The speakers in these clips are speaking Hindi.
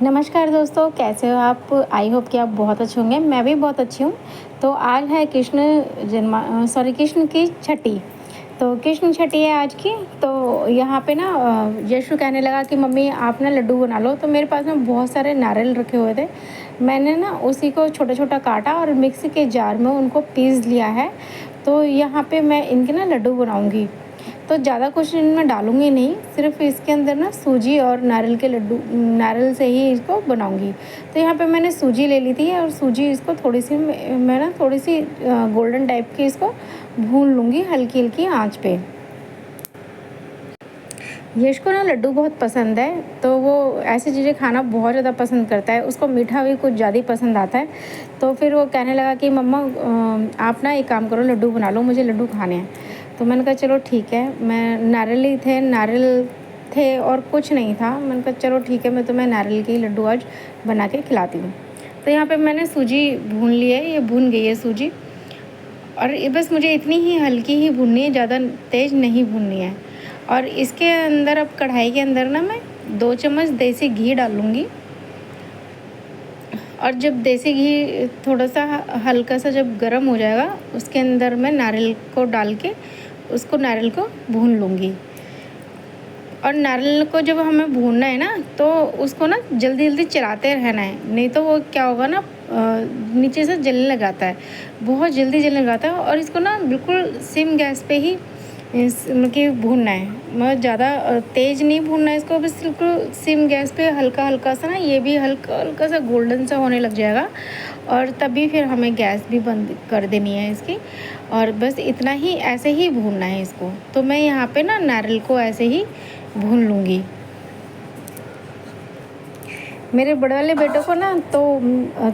नमस्कार दोस्तों, कैसे हो आप? आई होप कि आप बहुत अच्छे होंगे। मैं भी बहुत अच्छी हूँ। तो आज है कृष्ण की छठी। तो कृष्ण छठी है आज की। तो यहाँ पे ना यशु कहने लगा कि मम्मी आप ना लड्डू बना लो। तो मेरे पास में बहुत सारे नारियल रखे हुए थे। मैंने ना उसी को छोटा-छोटा काटा और मिक्सी के जार में उनको पीस लिया है। तो यहाँ पे मैं इनके ना लड्डू बनाऊँगी। तो ज़्यादा कुछ इनमें डालूँगी नहीं, सिर्फ़ इसके अंदर ना सूजी और नारियल से ही इसको बनाऊँगी। तो यहाँ पे मैंने सूजी ले ली थी और सूजी इसको थोड़ी-सी मैं ना थोड़ी-सी गोल्डन टाइप की इसको भून लूँगी हल्की-हल्की आँच पे। यश को ना लड्डू बहुत पसंद है, तो वो ऐसी चीज़ें खाना बहुत ज़्यादा पसंद करता है। उसको मीठा भी कुछ ज़्यादा ही पसंद आता है। तो फिर वो कहने लगा कि मम्मा आप ना एक काम करो, लड्डू बना लो, मुझे लड्डू खाने हैं। तो मैंने कहा चलो ठीक है। मैं नारियल थे और कुछ नहीं था। मैंने कहा चलो ठीक है, मैं तुम्हें नारियल के ही लड्डू आज बना के खिलाती हूँ। तो यहाँ पे मैंने सूजी भून ली है, ये भून गई है सूजी। और ये बस मुझे इतनी ही हल्की ही भूननी है, ज़्यादा तेज़ नहीं भूननी है। और इसके अंदर अब कढ़ाई के अंदर ना मैं 2 चम्मच देसी घी डालूँगी। और जब देसी घी थोड़ा-सा हल्का सा जब गर्म हो जाएगा, उसके अंदर मैं नारियल को डाल के नारियल को भून लूँगी। और नारियल को जब हमें भूनना है ना, तो उसको ना जल्दी-जल्दी चलाते रहना है, नहीं तो वो क्या होगा ना नीचे से जलने लग जाता है, बहुत जल्दी जलने लग जाता है। और इसको ना बिल्कुल सिम गैस पे ही मतलब भूनना है, मतलब ज़्यादा तेज़ नहीं भूनना है इसको, बस बिल्कुल सिम गैस पे हल्का-हल्का सा ना ये भी हल्का-हल्का सा गोल्डन सा होने लग जाएगा। और तभी फिर हमें गैस भी बंद कर देनी है इसकी। और बस इतना ही, ऐसे ही भूनना है इसको। तो मैं यहाँ पे ना नारियल को ऐसे ही भून लूँगी। मेरे बड़े वाले बेटे को ना तो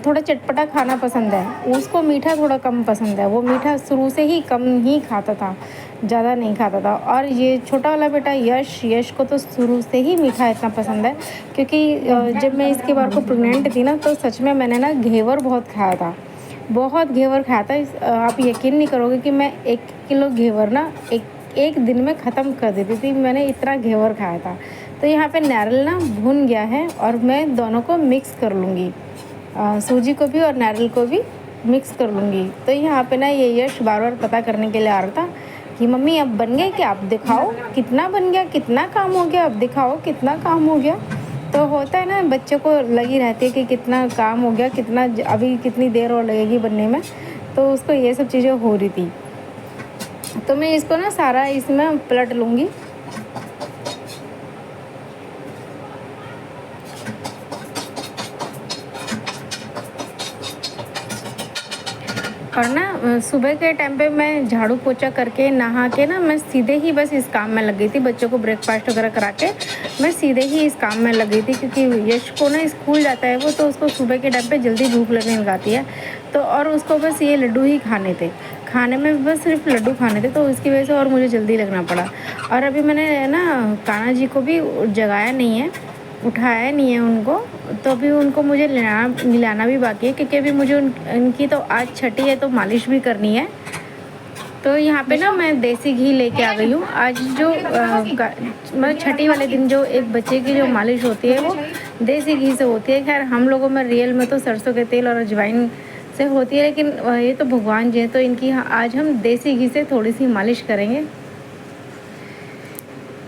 थोड़ा चटपटा खाना पसंद है, उसको मीठा थोड़ा कम पसंद है। वो मीठा शुरू से ही कम ही खाता था, ज़्यादा नहीं खाता था। और ये छोटा वाला बेटा यश को तो शुरू से ही मीठा इतना पसंद है, क्योंकि जब मैं इसके बार को प्रेग्नेंट थी ना, तो सच में मैंने ना घेवर बहुत खाया था, बहुत घेवर खाया था। आप यकीन नहीं करोगे कि मैं 1 किलो घेवर ना एक दिन में ख़त्म कर देती थी, मैंने इतना घेवर खाया था। तो यहाँ पे नारियल ना भुन गया है और मैं दोनों को मिक्स कर लूँगी, सूजी को भी और नारियल को भी मिक्स कर लूँगी। तो यहाँ पे ना ये यश बार-बार पता करने के लिए आ रहा था कि मम्मी अब बन गए क्या? अब दिखाओ कितना बन गया, कितना काम हो गया, अब दिखाओ कितना काम हो गया। तो होता है ना, बच्चों को लगी रहती है कि कितना काम हो गया, अभी कितनी देर और लगेगी बनने में। तो उसको ये सब चीज़ें हो रही थी। तो मैं इसको ना सारा इसमें पलट लूँगी। और ना सुबह के टाइम पे मैं झाड़ू पोछा करके नहा के ना मैं सीधे ही बस इस काम में लग गई थी। बच्चों को ब्रेकफास्ट वगैरह करा के मैं सीधे ही इस काम में लग गई थी, क्योंकि यश को ना स्कूल जाता है वो, तो उसको सुबह के टाइम पे जल्दी भूख लगने लगाती है। तो और उसको बस ये लड्डू ही खाने थे, खाने में बस सिर्फ लड्डू खाने थे, तो इसकी वजह से और मुझे जल्दी लगना पड़ा। और अभी मैंने ना कान्हा जी को भी जगाया नहीं है, उठाया नहीं है उनको। तो अभी उनको मुझे नहलाना भी बाकी है, क्योंकि अभी मुझे उनकी तो आज छठी है, तो मालिश भी करनी है। तो यहाँ पे ना मैं देसी घी लेके आ गई हूँ। आज जो मतलब छठी वाले दिन जो एक बच्चे की जो मालिश होती है वो देसी घी से होती है। खैर हम लोगों में रियल में तो सरसों के तेल और अजवाइन से होती है, लेकिन ये तो भगवान जी हैं, तो इनकी आज हम देसी घी से थोड़ी सी मालिश करेंगे।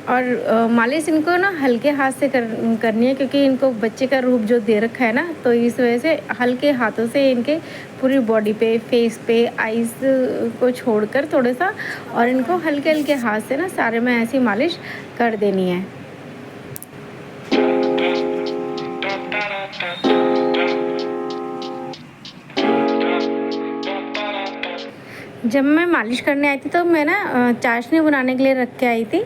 और मालिश इनको ना हल्के हाथ से करनी है, क्योंकि इनको बच्चे का रूप जो दे रखा है ना, तो इस वजह से हल्के हाथों से इनके पूरी बॉडी पे, फेस पे, आईज को छोड़कर थोड़ा सा, और इनको हल्के हल्के हाथ से ना सारे में ऐसी मालिश कर देनी है। जब मैं मालिश करने आई थी तो मैं ना चाशनी बनाने के लिए रख के आई थी,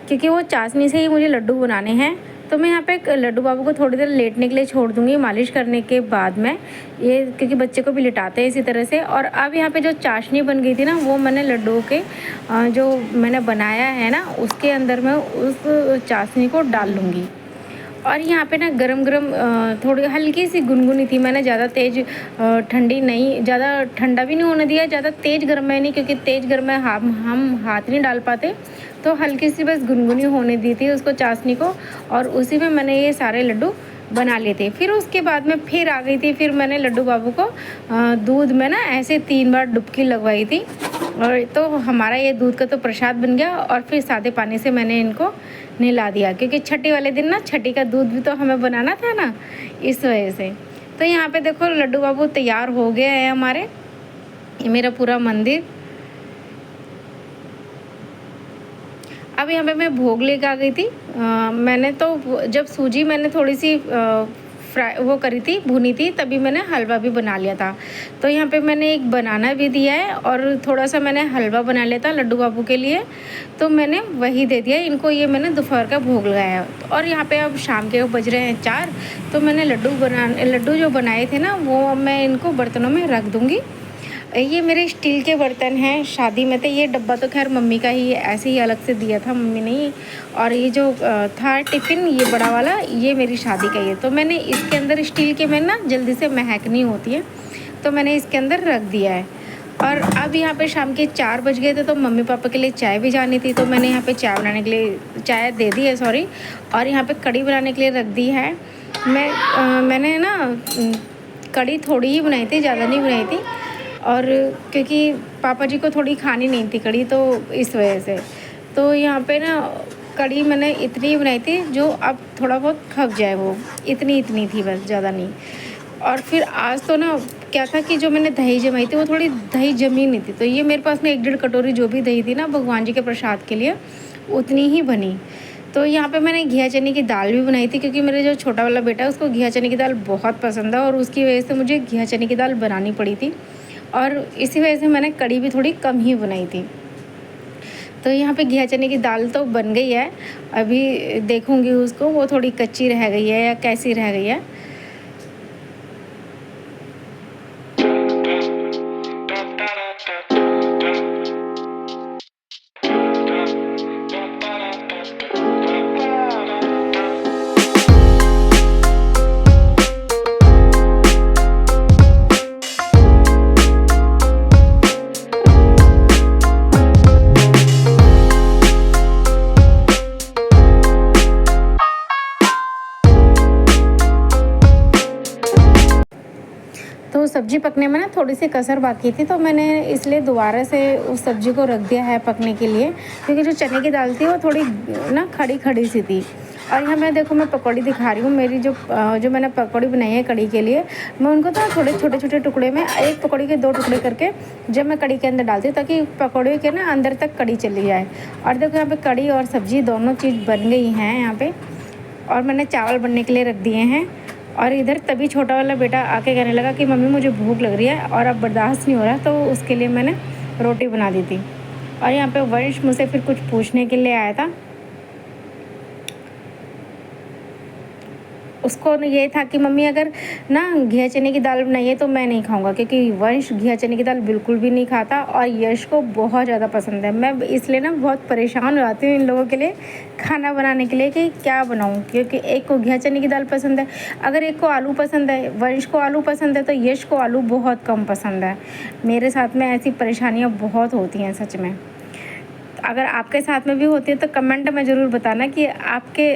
क्योंकि वो चाशनी से ही मुझे लड्डू बनाने हैं। तो मैं यहाँ पे एक लड्डू बाबू को थोड़ी देर लेटने के लिए छोड़ दूँगी मालिश करने के बाद में, ये क्योंकि बच्चे को भी लिटाते हैं इसी तरह से। और अब यहाँ पे जो चाशनी बन गई थी ना, वो मैंने लड्डुओं के जो मैंने बनाया है ना, उसके अंदर मैं उस चाशनी को डाल लूँगी। और यहाँ पे ना गरम-गरम थोड़ी हल्की सी गुनगुनी थी, मैंने ज़्यादा तेज़ ठंडी नहीं, ज़्यादा ठंडा भी नहीं होने दिया, ज़्यादा तेज़ गर्म में नहीं, क्योंकि तेज़ गर्म में हम हाथ नहीं डाल पाते। तो हल्की सी बस गुनगुनी होने दी थी उसको, चाशनी को। और उसी में मैंने ये सारे लड्डू बना लिए थे। फिर उसके बाद में फिर आ गई थी, फिर मैंने लड्डू बाबू को दूध में ना ऐसे 3 बार डुबकी लगवाई थी, और तो हमारा ये दूध का तो प्रसाद बन गया। और फिर सादे पानी से मैंने इनको नहला दिया, क्योंकि छठी वाले दिन ना छठी का दूध भी तो हमें बनाना था ना, इस वजह से। तो यहाँ पे देखो लड्डू बाबू तैयार हो गए हैं हमारे। ये मेरा पूरा मंदिर। अब यहाँ पे मैं भोग लेकर आ गई थी। मैंने तो जब सूजी मैंने थोड़ी सी फ्राई वो करी थी, भुनी थी, तभी मैंने हलवा भी बना लिया था। तो यहाँ पे मैंने एक बनाना भी दिया है और थोड़ा सा मैंने हलवा बना लिया था लड्डू बाबू के लिए, तो मैंने वही दे दिया इनको। ये मैंने दोपहर का भोग लगाया है। और यहाँ पे अब शाम के बज रहे हैं 4, तो मैंने लड्डू जो बनाए थे ना, वो मैं इनको बर्तनों में रख दूँगी। ये मेरे स्टील के बर्तन हैं, शादी में थे। ये डब्बा तो खैर मम्मी का ही ऐसे ही अलग से दिया था मम्मी ने। और ये जो था टिफ़िन, ये बड़ा वाला, ये मेरी शादी का ही है। तो मैंने इसके अंदर स्टील के में ना जल्दी से महक नहीं होती है, तो मैंने इसके अंदर रख दिया है। और अब यहाँ पे शाम के 4 बज गए थे, तो मम्मी पापा के लिए चाय भी जानी थी, तो मैंने यहाँ पे चाय बनाने के लिए चाय दे दी है, सॉरी। और यहाँ पे कढ़ी बनाने के लिए रख दी है। मैंने ना कढ़ी थोड़ी ही बनाई थी, ज़्यादा नहीं बनाई थी, और क्योंकि पापा जी को थोड़ी खानी नहीं थी कढ़ी, तो इस वजह से। तो यहाँ पे ना कढ़ी मैंने इतनी ही बनाई थी जो अब थोड़ा बहुत खप जाए, वो इतनी थी बस, ज़्यादा नहीं। और फिर आज तो ना क्या था कि जो मैंने दही जमाई थी वो थोड़ी दही जमी नहीं थी, तो ये मेरे पास में 1-1.5 कटोरी जो भी दही थी ना भगवान जी के प्रसाद के लिए, उतनी ही बनी। तो यहाँ पे मैंने घिया चने की दाल भी बनाई थी, क्योंकि मेरे जो छोटा वाला बेटा है उसको घिया चने की दाल बहुत पसंद है, और उसकी वजह से मुझे घिया चने की दाल बनानी पड़ी थी। और इसी वजह से मैंने कढ़ी भी थोड़ी कम ही बनाई थी। तो यहाँ पे घिया चने की दाल तो बन गई है, अभी देखूँगी उसको, वो थोड़ी कच्ची रह गई है या कैसी रह गई है। तो सब्ज़ी पकने में ना थोड़ी सी कसर बाकी थी, तो मैंने इसलिए दोबारा से उस सब्ज़ी को रख दिया है पकने के लिए, क्योंकि जो चने की दाल थी वो थोड़ी ना खड़ी सी थी। और यहाँ मैं देखो मैं पकौड़ी दिखा रही हूँ, मेरी जो मैंने पकौड़ी बनाई है कढ़ी के लिए, मैं उनको तो थोड़े छोटे टुकड़े में, एक पकौड़ी के 2 टुकड़े करके जब मैं कढ़ी के अंदर डालती हूँ, ताकि पकौड़े के ना अंदर तक कढ़ी चली जाए। और देखो यहाँ पे कढ़ी और सब्ज़ी दोनों चीज़ बन गई हैं यहाँ पे, और मैंने चावल बनने के लिए रख दिए हैं। और इधर तभी छोटा वाला बेटा आके कहने लगा कि मम्मी मुझे भूख लग रही है और अब बर्दाश्त नहीं हो रहा, तो उसके लिए मैंने रोटी बना दी थी। और यहाँ पे वंश मुझसे फिर कुछ पूछने के लिए आया था। उसको ये था कि मम्मी अगर ना घिया चने की दाल बनाइए तो मैं नहीं खाऊंगा, क्योंकि वंश घिया चने की दाल बिल्कुल भी नहीं खाता, और यश को बहुत ज़्यादा पसंद है। मैं इसलिए ना बहुत परेशान हो जाती हूँ इन लोगों के लिए खाना बनाने के लिए कि क्या बनाऊँ, क्योंकि एक को घिया चने की दाल पसंद है, अगर एक को आलू पसंद है, वंश को आलू पसंद है, तो यश को आलू बहुत कम पसंद है। मेरे साथ में ऐसी परेशानियाँ बहुत होती हैं सच में। अगर आपके साथ में भी होती है तो कमेंट में ज़रूर बताना कि आपके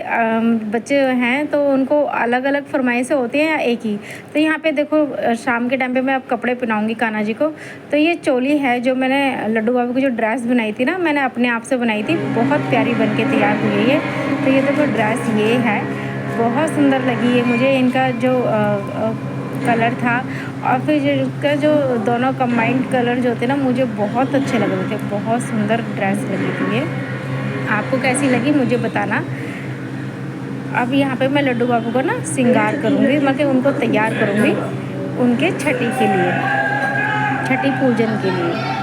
बच्चे हैं तो उनको अलग अलग फरमाइशें होती हैं या एक ही। तो यहाँ पे देखो शाम के टाइम पे मैं अब कपड़े पहनाऊँगी कान्हा जी को। तो ये चोली है जो मैंने लड्डू बाबू की जो ड्रेस बनाई थी ना, मैंने अपने आप से बनाई थी, बहुत प्यारी बन के तैयार हुई है ये। तो ये देखो ड्रेस ये है, बहुत सुंदर लगी है मुझे। इनका जो कलर था और फिर इसका जो दोनों कंबाइंड कलर जो थे ना, मुझे बहुत अच्छे लग रहे थे, बहुत सुंदर ड्रेस लगी थी ये। आपको कैसी लगी मुझे बताना। अब यहाँ पे मैं लड्डू बाबू को ना श्रृंगार करूँगी, मतलब उनको तैयार करूँगी उनके छठी के लिए, छठी पूजन के लिए।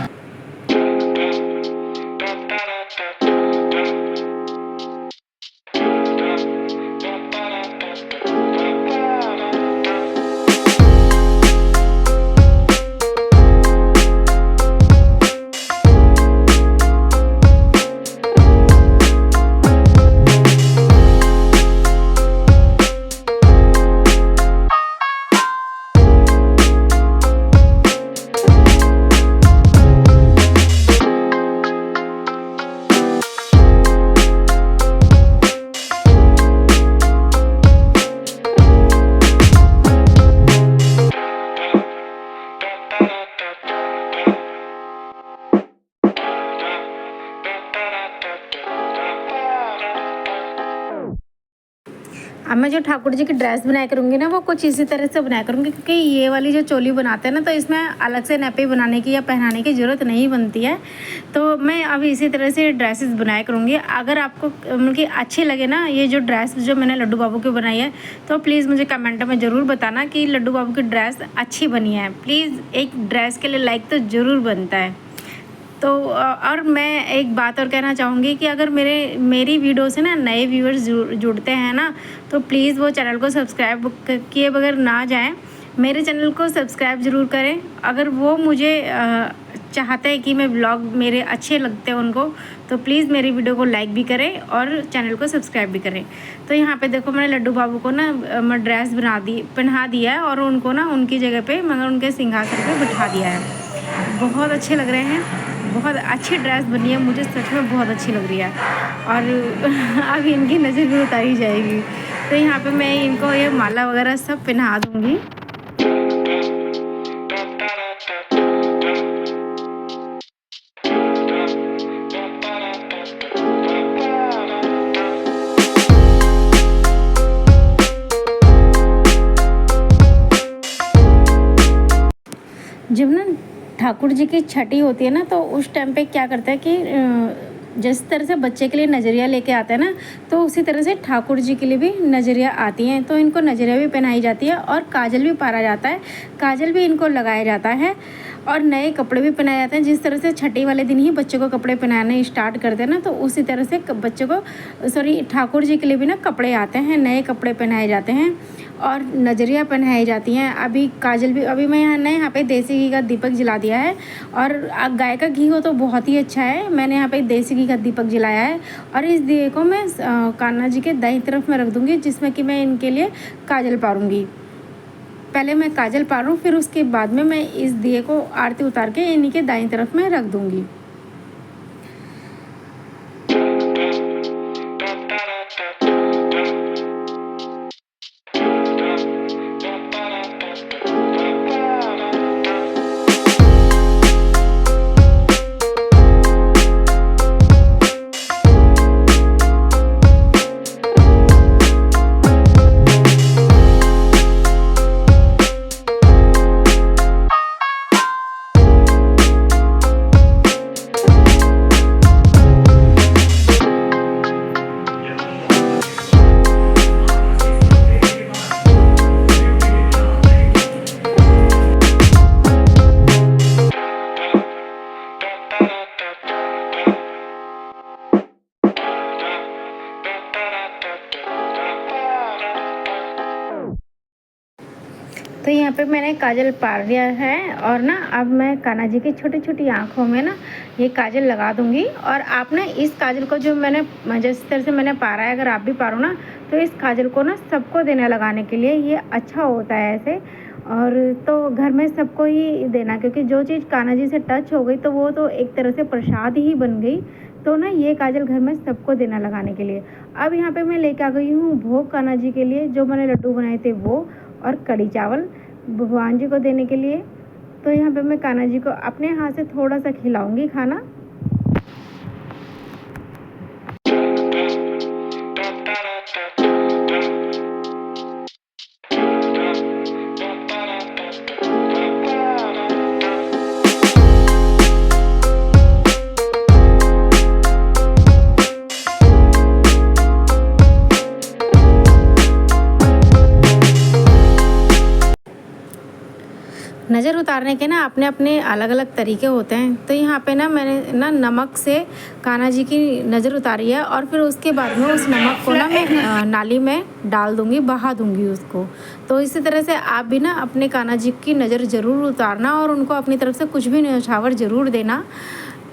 अब मैं जो ठाकुर जी की ड्रेस बनाया करूँगी ना वो कुछ इसी तरह से बनाया करूँगी, क्योंकि ये वाली जो चोली बनाते हैं ना तो इसमें अलग से नैपी बनाने की या पहनाने की ज़रूरत नहीं बनती है। तो मैं अब इसी तरह से ड्रेसेस बनाया करूँगी। अगर आपको मतलब कि अच्छी लगे ना ये जो ड्रेस जो मैंने लड्डू बाबू की बनाई है, तो प्लीज़ मुझे कमेंट में ज़रूर बताना कि लड्डू बाबू की ड्रेस अच्छी बनी है। प्लीज़ एक ड्रेस के लिए लाइक तो ज़रूर बनता है। तो और मैं एक बात और कहना चाहूँगी कि अगर मेरी वीडियो से ना नए व्यूअर्स जुड़ते हैं ना, तो प्लीज़ वो चैनल को सब्सक्राइब किए बगैर ना जाएं। मेरे चैनल को सब्सक्राइब ज़रूर करें। अगर वो मुझे चाहते हैं कि मैं व्लॉग मेरे अच्छे लगते हैं उनको, तो प्लीज़ मेरी वीडियो को लाइक भी करें और चैनल को सब्सक्राइब भी करें। तो यहाँ पे देखो मैंने लड्डू बाबू को ना मैं ड्रेस पहना दिया है और उनको ना उनकी जगह पे मगर उनके सिंहासन पे बिठा दिया है। बहुत अच्छे लग रहे हैं, बहुत अच्छी ड्रेस बनी है, मुझे सच में बहुत अच्छी लग रही है। और अब इनकी नज़र भी उतारी जाएगी। तो यहाँ पे मैं इनको ये माला वगैरह सब पहना दूँगी। जब ना ठाकुर जी की छठी होती है ना तो उस टाइम पे क्या करता है कि जिस तरह से बच्चे के लिए नज़रिया लेके आता है ना, तो उसी तरह से ठाकुर जी के लिए भी नज़रिया आती हैं। तो इनको नज़रिया भी पहनाई जाती है और काजल भी पारा जाता है, काजल भी इनको लगाया जाता है और नए कपड़े भी पहनाए जाते हैं। जिस तरह से छठी वाले दिन ही बच्चों को कपड़े पहनाने स्टार्ट करते हैं ना, तो उसी तरह से बच्चों को ठाकुर जी के लिए भी ना कपड़े आते हैं, नए कपड़े पहनाए जाते हैं और नजरिया पहनाई जाती हैं। अभी काजल भी अभी मैं यहाँ पे देसी घी का दीपक जला दिया है और गाय का घी हो तो बहुत ही अच्छा है। मैंने यहाँ पे देसी घी का दीपक जलाया है और इस दिए को मैं कान्हा जी के दाईं तरफ में रख दूँगी, जिसमें कि मैं इनके लिए काजल पारूँगी। पहले मैं काजल पारूँ, फिर उसके बाद में मैं इस दिए को आरती उतार के इन्हीं के दाईं तरफ में रख दूँगी। तो यहाँ पे मैंने काजल पार दिया है और ना अब मैं कान्हा जी की छोटी छोटी आँखों में ना ये काजल लगा दूँगी। और आप ना इस काजल को जो मैंने जिस तरह से मैंने पारा है, अगर आप भी पारो ना तो इस काजल को ना सबको देना लगाने के लिए, ये अच्छा होता है ऐसे। और तो घर में सबको ही देना, क्योंकि जो चीज़ कान्हा जी से टच हो गई तो वो तो एक तरह से प्रसाद ही बन गई। तो ना ये काजल घर में सबको देना लगाने के लिए। अब यहाँ पे मैं लेके आ गई हूँ भोग कान्हा जी के लिए, जो मैंने लड्डू बनाए थे वो, और कड़ी चावल भगवान जी को देने के लिए। तो यहाँ पे मैं कान्हा जी को अपने हाथ से थोड़ा सा खिलाऊंगी खाना। नज़र उतारने के ना अपने अपने अलग अलग तरीके होते हैं। तो यहाँ पे ना मैंने ना नमक से कान्हा जी की नज़र उतारी है और फिर उसके बाद में उस नमक को ना मैं नाली में डाल दूँगी, बहा दूँगी उसको। तो इसी तरह से आप भी ना अपने कान्हा जी की नज़र ज़रूर उतारना और उनको अपनी तरफ से कुछ भी न्यौछावर ज़रूर देना।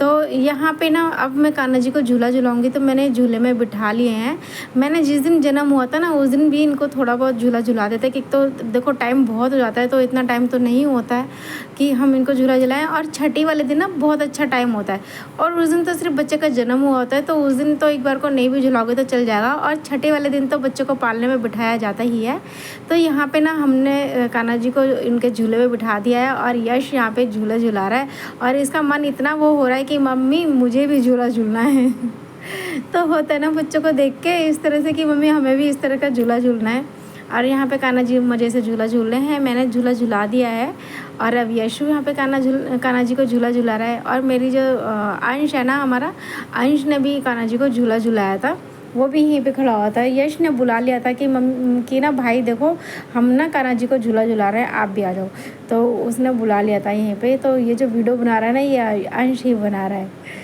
तो यहाँ पे ना अब मैं कान्हा जी को झूला झुलाऊंगी। तो मैंने झूले में बिठा लिए हैं। मैंने जिस दिन जन्म हुआ था ना उस दिन भी इनको थोड़ा बहुत झूला झुला देते, कि तो देखो टाइम बहुत हो जाता है, तो इतना टाइम तो नहीं होता है कि हम इनको झूला झुलाएं। और छठी वाले दिन ना बहुत अच्छा टाइम होता है, और उस दिन तो सिर्फ बच्चे का जन्म हुआ होता है, तो उस दिन तो एक बार को नहीं भी झुलाओगे तो चल जाएगा। और छठी वाले दिन तो बच्चों को पालने में बिठाया जाता ही है। तो यहाँ पे ना हमने कान्हा जी को इनके झूले में बिठा दिया है और यश यहाँ पे झूला झुला रहा है और इसका मन इतना वो हो रहा है कि मम्मी मुझे भी झूला झूलना है। तो होता है ना बच्चों को देख के इस तरह से कि मम्मी हमें भी इस तरह का झूला झूलना है। और यहाँ पे कान्हा जी मज़े से झूला झूल रहे हैं, मैंने झूला झुला दिया है और अब यशु यहाँ पे कान्हा जी को झूला झुला रहा है। और मेरी जो अंश है ना, हमारा अंश ने भी कान्हा जी को झूला झुलाया था, वो भी यहीं पे खड़ा हुआ था। यश ने बुला लिया था कि कि ना भाई देखो हम ना कान्हा जी को झूला झुला रहे हैं, आप भी आ जाओ। तो उसने बुला लिया था यहीं पे। तो ये जो वीडियो बना रहा है ना, ये अंश ही बना रहा है।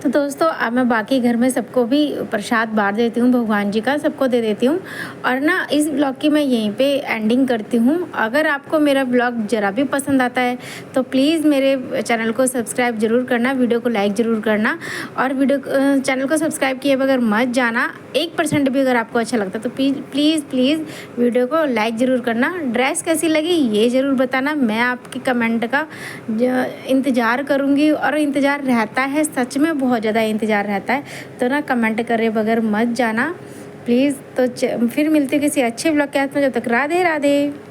तो दोस्तों अब मैं बाकी घर में सबको भी प्रसाद बांट देती हूँ, भगवान जी का सबको दे देती हूँ। और ना इस ब्लॉग की मैं यहीं पे एंडिंग करती हूँ। अगर आपको मेरा ब्लॉग ज़रा भी पसंद आता है तो प्लीज़ मेरे चैनल को सब्सक्राइब ज़रूर करना, वीडियो को लाइक ज़रूर करना। और चैनल को सब्सक्राइब किए बगैर मत जाना। 1% भी अगर आपको अच्छा लगता है तो प्लीज़ वीडियो को लाइक ज़रूर करना। ड्रेस कैसी लगी ये ज़रूर बताना, मैं आपके कमेंट का इंतज़ार करूँगी। और इंतज़ार रहता है, सच में बहुत ज़्यादा इंतज़ार रहता है। तो ना कमेंट करे बगैर मत जाना प्लीज़। तो फिर मिलते किसी अच्छे ब्लॉग के साथ में, जब तक राधे राधे।